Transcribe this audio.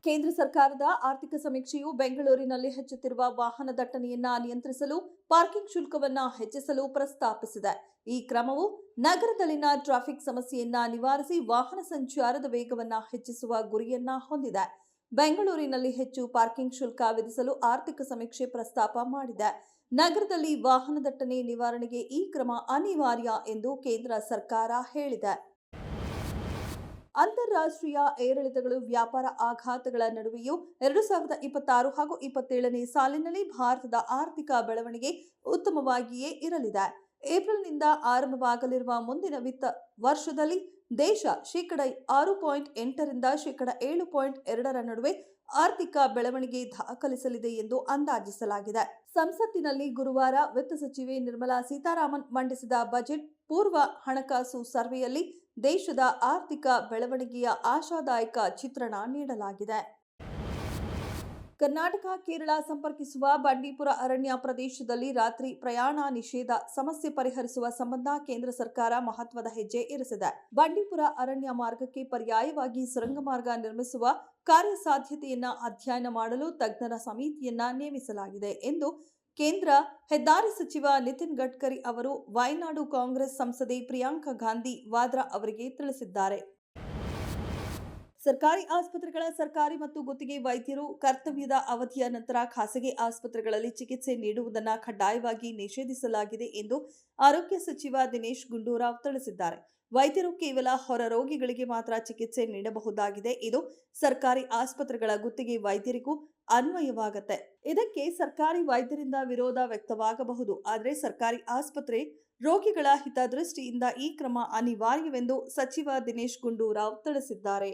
ಕೇಂದ್ರ ಸರ್ಕಾರದ ಆರ್ಥಿಕ ಸಮೀಕ್ಷೆಯು ಬೆಂಗಳೂರಿನಲ್ಲಿ ಹೆಚ್ಚುತ್ತಿರುವ ವಾಹನ ದಟ್ಟಣೆಯನ್ನ ನಿಯಂತ್ರಿಸಲು ಪಾರ್ಕಿಂಗ್ ಶುಲ್ಕವನ್ನ ಹೆಚ್ಚಿಸಲು ಪ್ರಸ್ತಾಪಿಸಿದೆ. ಈ ಕ್ರಮವು ನಗರದಲ್ಲಿನ ಟ್ರಾಫಿಕ್ ಸಮಸ್ಯೆಯನ್ನ ನಿವಾರಿಸಿ ವಾಹನ ಸಂಚಾರದ ವೇಗವನ್ನ ಹೆಚ್ಚಿಸುವ ಗುರಿಯನ್ನ ಹೊಂದಿದೆ. ಬೆಂಗಳೂರಿನಲ್ಲಿ ಹೆಚ್ಚು ಪಾರ್ಕಿಂಗ್ ಶುಲ್ಕ ವಿಧಿಸಲು ಆರ್ಥಿಕ ಸಮೀಕ್ಷೆ ಪ್ರಸ್ತಾಪ ಮಾಡಿದೆ. ನಗರದಲ್ಲಿ ವಾಹನ ದಟ್ಟಣೆ ನಿವಾರಣೆಗೆ ಈ ಕ್ರಮ ಅನಿವಾರ್ಯ ಎಂದು ಕೇಂದ್ರ ಸರ್ಕಾರ ಹೇಳಿದೆ. ಅಂತಾರಾಷ್ಟ್ರೀಯ ಏರಿಳಿತಗಳು ವ್ಯಾಪಾರ ಆಘಾತಗಳ ನಡುವೆಯೂ 2026 ಹಾಗೂ 27ನೇ ಸಾಲಿನಲ್ಲಿ ಭಾರತದ ಆರ್ಥಿಕ ಬೆಳವಣಿಗೆ ಉತ್ತಮವಾಗಿಯೇ ಇರಲಿದೆ. ಏಪ್ರಿಲ್ನಿಂದ ಆರಂಭವಾಗಲಿರುವ ಮುಂದಿನ ವಿತ್ತ ವರ್ಷದಲ್ಲಿ ದೇಶ ಶೇಕಡ 6.8 ರಿಂದ ಶೇಕಡ 7.2 ನಡುವೆ ಆರ್ಥಿಕ ಬೆಳವಣಿಗೆ ದಾಖಲಿಸಲಿದೆ ಎಂದು ಅಂದಾಜಿಸಲಾಗಿದೆ. ಸಂಸತ್ತಿನಲ್ಲಿ ಗುರುವಾರ ವಿತ್ತ ಸಚಿವೆ ನಿರ್ಮಲಾ ಸೀತಾರಾಮನ್ ಮಂಡಿಸಿದ ಬಜೆಟ್ ಪೂರ್ವ ಹಣಕಾಸು ಸರ್ವೆಯಲ್ಲಿ ದೇಶದ ಆರ್ಥಿಕ ಬೆಳವಣಿಗೆಯ ಆಶಾದಾಯಕ ಚಿತ್ರಣ ನೀಡಲಾಗಿದೆ. ಕರ್ನಾಟಕ ಕೇರಳ ಸಂಪರ್ಕಿಸುವ ಬಂಡೀಪುರ ಅರಣ್ಯ ಪ್ರದೇಶದಲ್ಲಿ ರಾತ್ರಿ ಪ್ರಯಾಣ ನಿಷೇಧ ಸಮಸ್ಯೆ ಪರಿಹರಿಸುವ ಸಂಬಂಧ ಕೇಂದ್ರ ಸರ್ಕಾರ ಮಹತ್ವದ ಹೆಜ್ಜೆ ಇರಿಸಿದೆ. ಬಂಡೀಪುರ ಅರಣ್ಯ ಮಾರ್ಗಕ್ಕೆ ಪರ್ಯಾಯವಾಗಿ ಸುರಂಗ ಮಾರ್ಗ ನಿರ್ಮಿಸುವ ಕಾರ್ಯಸಾಧ್ಯತೆಯನ್ನ ಅಧ್ಯಯನ ಮಾಡಲು ತಜ್ಞರ ಸಮಿತಿಯನ್ನ ನೇಮಿಸಲಾಗಿದೆ ಎಂದು ಕೇಂದ್ರ ಹೆದ್ದಾರಿ ಸಚಿವ ನಿತಿನ್ ಗಡ್ಕರಿ ಅವರು ವಯನಾಡು ಕಾಂಗ್ರೆಸ್ ಸಂಸದೆ ಪ್ರಿಯಾಂಕಾ ಗಾಂಧಿ ವಾದ್ರಾ ಅವರಿಗೆ ತಿಳಿಸಿದ್ದಾರೆ. ಸರ್ಕಾರಿ ಆಸ್ಪತ್ರೆಗಳ ಸರ್ಕಾರಿ ಮತ್ತು ಗುತ್ತಿಗೆ ವೈದ್ಯರು ಕರ್ತವ್ಯದ ಅವಧಿಯ ನಂತರ ಖಾಸಗಿ ಆಸ್ಪತ್ರೆಗಳಲ್ಲಿ ಚಿಕಿತ್ಸೆ ನೀಡುವುದನ್ನು ಕಡ್ಡಾಯವಾಗಿ ನಿಷೇಧಿಸಲಾಗಿದೆ ಎಂದು ಆರೋಗ್ಯ ಸಚಿವ ದಿನೇಶ್ ಗುಂಡೂರಾವ್ ತಿಳಿಸಿದ್ದಾರೆ. ವೈದ್ಯರು ಕೇವಲ ಹೊರ ರೋಗಿಗಳಿಗೆ ಮಾತ್ರ ಚಿಕಿತ್ಸೆ ನೀಡಬಹುದಾಗಿದೆ. ಇದು ಸರ್ಕಾರಿ ಆಸ್ಪತ್ರೆಗಳ ಗುತ್ತಿಗೆ ವೈದ್ಯರಿಗೂ ಅನ್ವಯವಾಗುತ್ತೆ. ಇದಕ್ಕೆ ಸರ್ಕಾರಿ ವೈದ್ಯರಿಂದ ವಿರೋಧ ವ್ಯಕ್ತವಾಗಬಹುದು. ಆದರೆ ಸರ್ಕಾರಿ ಆಸ್ಪತ್ರೆ ರೋಗಿಗಳ ಹಿತದೃಷ್ಟಿಯಿಂದ ಈ ಕ್ರಮ ಅನಿವಾರ್ಯವೆಂದು ಸಚಿವ ದಿನೇಶ್ ಗುಂಡೂರಾವ್ ತಿಳಿಸಿದ್ದಾರೆ.